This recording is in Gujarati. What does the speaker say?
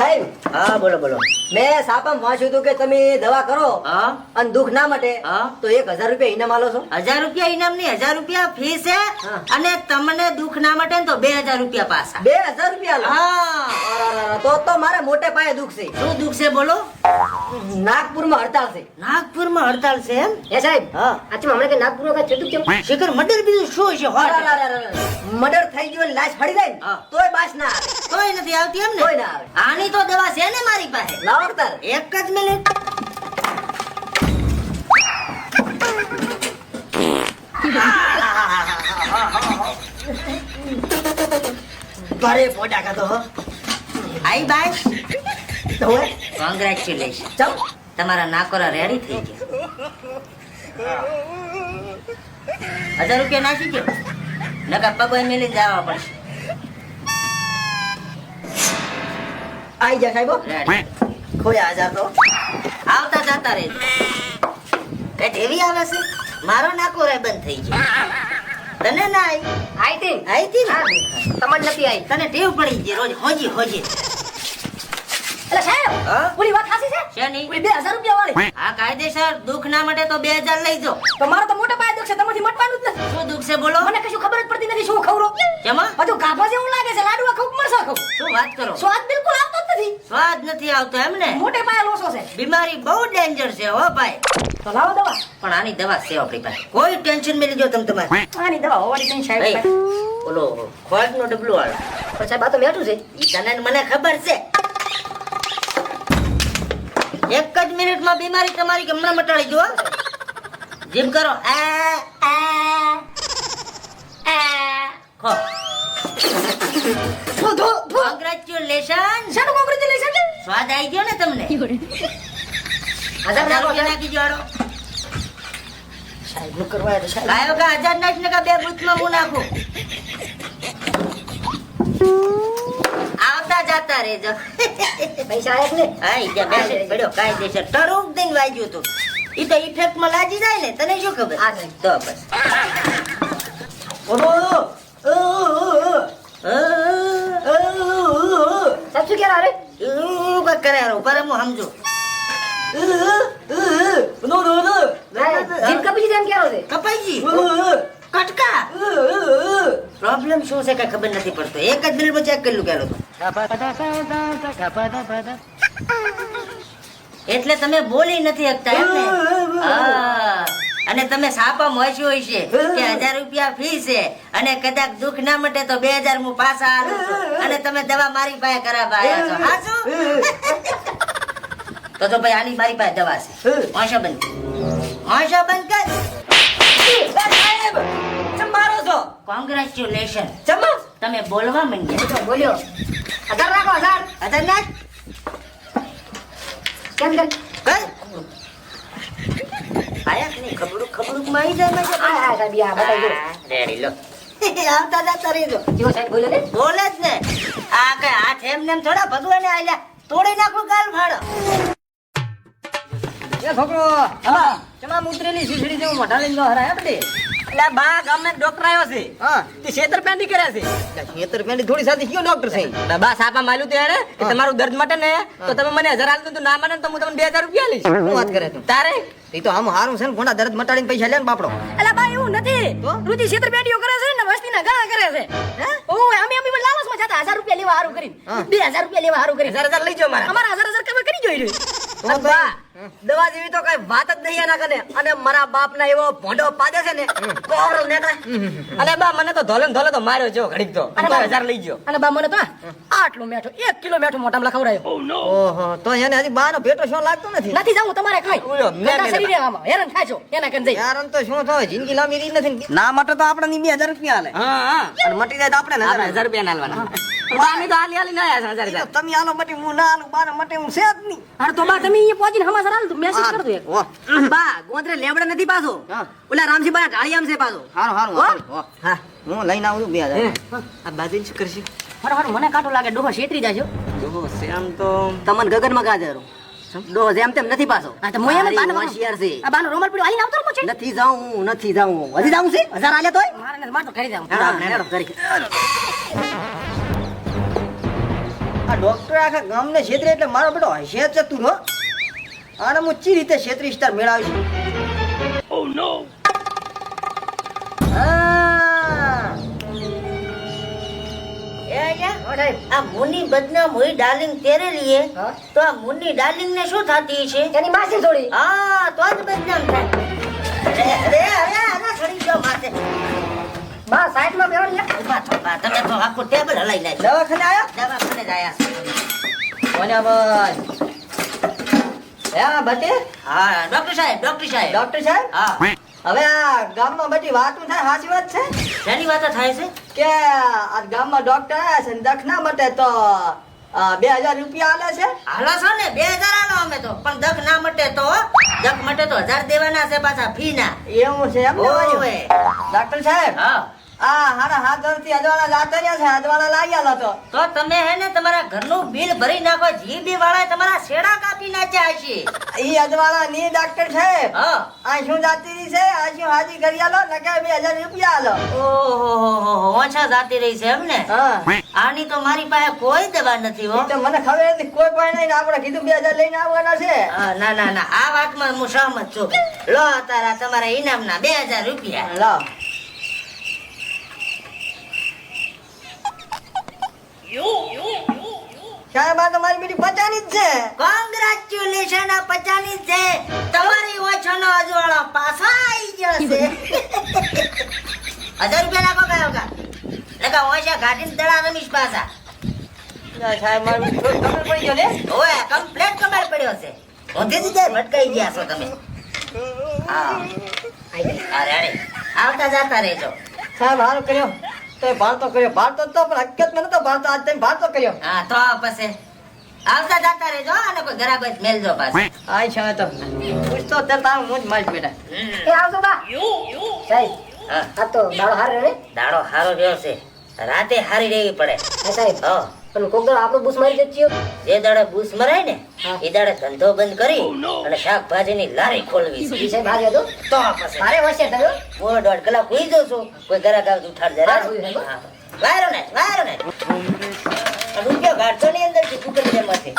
સાહેબ હા બોલો બોલો. મેં સાપમ વાંચ્યું હતું કે તમે દવા કરો હા અને દુઃખ ના મટે હા. તો 1000 રૂપિયા ઇનામ આલો છો. 1000 રૂપિયા ઇનામ ની 1000 રૂપિયા ફી છે હા. અને તમને દુઃખ ના મટે ને તો 2000 રૂપિયા પાછા. 2000 રૂપિયા આલો. હા અરેરેરે, તો મારે મોટે પાયે દુઃખ છે. શું દુઃખ છે બોલો? નાગપુરમાં હડતાલ છે. નાગપુરમાં હડતાલ છે એમ? એ સાહેબ હા. આચમાં હમણાં કે નાગપુરમાં કાંઈ થયું કેમ? શિખર મર્ડર બીજું શું છે? મર્ડર થઈ ગયો ને લાશ ફરી જાય ને હા. તોય બાસ ના આવે. કોઈ નથી આવતી એમ ને? કોઈ ના આવે. આની તો દવા છે ને મારી પાસે. લાવો અવતાર. એક જ મિનિટ. ભારે પોડા કાઢો હો. આઈ બાય. તો હવે કોંગ્રેચ્યુલેશન. ચાલ. તમારા નાકોરા રેડી થઈ ગયા. 1000 રૂપિયા નાખી ગયો. નકા પગોય મેલીને જવા પડશે. આઈ જા સાહેબો. રેડી. ખોયા 1000 તો. આવતા જતા રહેજો. કઈ જેવી આવે છે? મારો નાકોરા બંધ થઈ ગયો. તને ના આવી? આઈ તી. આવી હતી ને? તમને નથી આઈ. તને ટેવ પડી ગઈ રોજ હોજી હોજી. એટલે સાહેબ હા? પૂરી વાત સાચી છે? શેની? પૂરી 2000 રૂપિયા વાળી. આ કાયદેસર દુઃખ ના માટે તો 2000 લઈ જાઓ. તો મારો તો મોટા પાયે દુઃખ છે, તમારથી મટવાનું જ નથી. શું દુઃખ છે બોલો? મને કશું ખબર જ પડતી નથી શું ખવરો. કેમાં? બધું ગાભા જેવું લાગે છે, લાડવા ખાવ મરસા ખાવ. શું વાત કરો? સ્વાદ બિલકુલ આવતો જ નથી. સ્વાદ નથી આવતો એમ ને? મોટે પાયે લોસો છે. બીમારી બહુ ડેન્જર છે હો ભાઈ. તો લાવો દવા. પણ આની દવા છે આપણી પાસે. કોઈ ટેન્શન મેલી જો તમે તમારે. આની દવા હોવાની નહીં સાહેબ. ભાઈ, ઓલો ખોળનો ડબલું વાળો. પણ સાહેબ આ તો મેઠું છે. ઈ તને ને મને ખબર છે. એક જ મિનિટમાં બીમારી તમારી હમણાં મટાડી દો. જીમ કરો. ખો. કોંગ્રેચ્યુલેશન. શાનું કોંગ્રેચ્યુલેશન? સ્વાદ આવી ગયો ને તમને? 1000 રૂપિયા નાખી દો. સાહેબ નું કરવા તો સાહેબ. લાયો કા 1000 નાખી ને કા બે બૂથમાં હું નાખું. આવતા જાતા રહેજો. પૈસા આયા ને? હા ઈ જ્યાં બેસે પડ્યો કાયદેસર ટરૂક દઈને વાગ્યું તું. ઈ તો ઇફેક્ટમાં લાગી જાય ને, તને શું ખબર? આ સાહેબ. તો બસ. સાહેબ શું કહેરા રે? કાંઈક કરે હારો, ઉપર હું સમજુ. જીમ કપી જેમ કહેરો છે. કપાઈજી કટકા પ્રોબ્લેમ શું છે કઈ ખબર નથી પડતો. એક જ મિનિટમાં ચેક કરી લું કેલો તો. એટલે તમે બોલી નથી શકતા એમ ને? હા. અને તમે સાપામાં વાંચ્યું હોય છે કે 1000 રૂપિયા ફી છે અને કદાચ દુઃખ ના મટે તો 2000 હું પાછા આલું છું અને તમે દવા મારી પાસે કરાવવા આવ્યા છો. હાચું? તો ભાઈ આની મારી પાસે દવા છે. વાંચો બંધ. વાંચો બંધ કર. સાહેબ ચમ મારો છો? કોંગ્રેચ્યુલેશન. ચમ તમે બોલવા માંડ્યા. બોલ્યો 1000 રાખો 1000. 1000 નાખ. કેમ કેમ? કર. આયા કે નહીં? ખબડું માં આવી જાય ને? આ સાહેબ આ બતાવી દો. રેડી લો. આવતા જતા રહેજો. જીવો સાહેબ બોલ્યો ને? બોલે જ ને. આ કઈ હાથ એમને એમ થોડા ભગવાને આલ્યા તોડી નાખો ગાલ ફાડો. એ છોકરો હા ચમા મુત્રેલી શીશડી જેવું મોઢા લઈને હરાય બડે. એટલે બા ગામે ડોક્ટર આવ્યો છે. હા તે છેતરપિંડી કર્યા છે. છેતરપિંડી થોડી સાથી કયો ડોક્ટર છે? બા સાપા માલ્યું તે એને કે તમારું દર્દ મટે ને તો તમે મને 1000 આલ દો, તો ના માને તો હું તમને 2000 રૂપિયા આલીશ. શું વાત કરે તું? તારે એ તો આમ હારું છે ને ઘોડા દર્દ મટાડીને પૈસા લે ને બાપડો. એટલે બા એવું નથી. રુચિ છેતરપિંડીઓ કરે છે ને વસ્તીના ગાળા કરે છે. હે ઓ અમે લાલચમાં જાતા 1000 રૂપિયા લેવા હારું કરીને 2000 રૂપિયા લેવા હારું કરીને 1000 લઈ જાઓ મારા. અમારા 1000 કમે કરી જોઈ રહ્યો. બા દવા જેવી તો કઈ વાત જ નહીં એના કને. અને મારા બાપ ના એવો ભોંડો પાડે છે ને કોરો નેકળે. અલે બા મને તો ધોલે ધોલે તો માર્યો જો ઘડીક તો 1000 લઈ ગયો. અને બા મને તો આટલો મેઠો 1 કિલો મેઠો મોટામાં લખાવરાયો. ઓહો તો એને હજી બા નો પેટો શું લાગતો નથી. નથી જાવું તમારે કઈ શરીરે આમાં હેરાન થાય છો એના કને જઈ. હેરાન તો શું થાય જિંદગી લાંબી રહી નથી. ના માટે તો આપણે ની 2000 રૂપિયા આલે. હા અને મટી જાય તો આપણે 1000 રૂપિયા નાલવાના. બાની તો આલી આલી ના આયા 1000. તમે આલો મટી હું ના આલું બાને મટી હું છે જ નહીં. અરે તો બા તમે અહીંયા પહોંચીને હમાસર આલ તો મેસેજ કર દો એક. બા ગોંદરે લેવડે નથી પાછો. ઓલા રામજી બા ઢાળિયામ છે પાછો. હારું હા હું લઈને આવું છું 2000. આ બાજુ શું કરશે? હારું મને કાટો લાગે ડોહો છેતરી જાજો. ડોહો સેમ તો તમને ગગનમાં ગાજરો. ડોહો જેમ તેમ નથી પાછો. આ તો મોયા ને બાનો હોશિયાર છે. આ બાનો રોમલ પડ્યો આઈને આવતો છે. નથી જાઉં હજી જાઉં છે. 1000 આલે તોય મારે તો કરી જાઉં. હેડો કરી. આ ડોક્ટર આખા ગામને છેતરે એટલે મારો બેટો હોશિયાર ચતુર હો. આને હું ચી રીતે 36 સ્ટાર મેળવીશ. ઓ નો. આ મુની બદનામ હોય ડાર્લિંગ તેરે લીએ તો આ મુની ડાર્લિંગ ને શું થતી છે? એની માસી થોડી. હા તો જ બદનામ થાય. અરે છોડી દો માથે. બા સાઈડમાં બેહો ને. ઉભા થો બા, તમે તો આખું ટેબલ હલાઈ નાખ. દવાખાને આયા? દવાખાને જ આયા. કોને ભાઈ? હે બટી? હા ડોક્ટર સાહેબ, ડોક્ટર સાહેબ. ડોક્ટર સાહેબ? હા. હવે આ ગામમાં બધી વાતો થાય, સાચી વાત છે શેની વાતો થાય છે? કે આ ગામમાં ડોક્ટર આયા છે ને દખના માટે તો 2000 રૂપિયા આલે છે. હાલો છો ને 2000 આલો અમે તો, પણ દખ ના મટે તો દખ મટે તો 1000 દેવાના છે પાછા ફી ના. એવું છે એમ ને ભાઈ? ઓવે. ડોક્ટર સાહેબ, હા. આ હારા હાથ વર્ષથી અજવાળા જાતા રહ્યા છે, અજવાળા લાગ્યા તો તો તમે હે ને તમારા ઘરનું બિલ ભરી નાખો. જીબી વાળા તમારા શેડા કાપી નાખ્યા હશે. ઈ અજવાળા ની ડોક્ટર સાહેબ હા. આ શું જાતી રહી છે, આ શું હાજી કરી આલો નકે 2000 રૂપિયા આલો. ઓહો ઓછા જાતી રહી છે એમ ને? હા આની તો મારી પાસે કોઈ દવા નથી હો. ઈ તો મને ખબર હતી કોઈ પણ નહીં, આપણે કીધું 2000 લઈને આવવાના છે. હા, ના ના ના આ વાતમાં હું સહમત છું. લો તારા તમારા ઇનામના 2000 રૂપિયા. લાવ. સાહેબ આ તમારી બેટી પચાની જ છે. કોંગ્રેચ્યુલેશન આ 50 છે. તમારી ઓછોનો અજવાળો પાછા આવી ગયો છે. 1000 રૂપિયા નાખો કયો કા લગા ઓછા ઘાટીને દડા રમીશ પાછા. ના સાહેબ મારી બેટી થોડી ખબર પડી ગયો ને. ઓય કમ્પ્લેટ કમાર પડ્યો છે. મોઢેથી જાય ભટકાઈ ગયા છો તમે. હા અરે અરે આવતા જાતા રહેજો. સાહેબ હારો કર્યો તો ભારતો કર્યો, ભારતો તો પણ હકીકતમાં નતો ભારતો, આજ તમે ભારતો કર્યો. હા તો પછી આવતા જાતા રહેજો અને કોઈ ઘરાક હોય તો મેલજો પાછા. આઈ છે તો પૂછતો તરત આવ હું જ મારી બેટા. એ આવજો બા. સાહેબ હા આ તો દાડો હારે રે. દાડો હારો રહ્યો છે. રાતે હારી રહેવી પડે. હા સાહેબ હા પણ કોક દાડો આપણો બૂસ મારી જતી હોય. જે દાડે બૂસ મરાય ને હા. એ દાડે ધંધો બંધ કરી અને શાકભાજીની લારી ખોલવી છે. ઈ સાહેબ હારે હતો. તો પછી મારે વસે થયો. હું 1.5 કલાક હુઈ જાઉં છું. કોઈ ઘરાક આવે તો ઉઠાડ દે. હા, હુઈ જાય. વાયરો ને રૂપિયો ગાઢતો ની અંદર થી કુકર જેમાંથી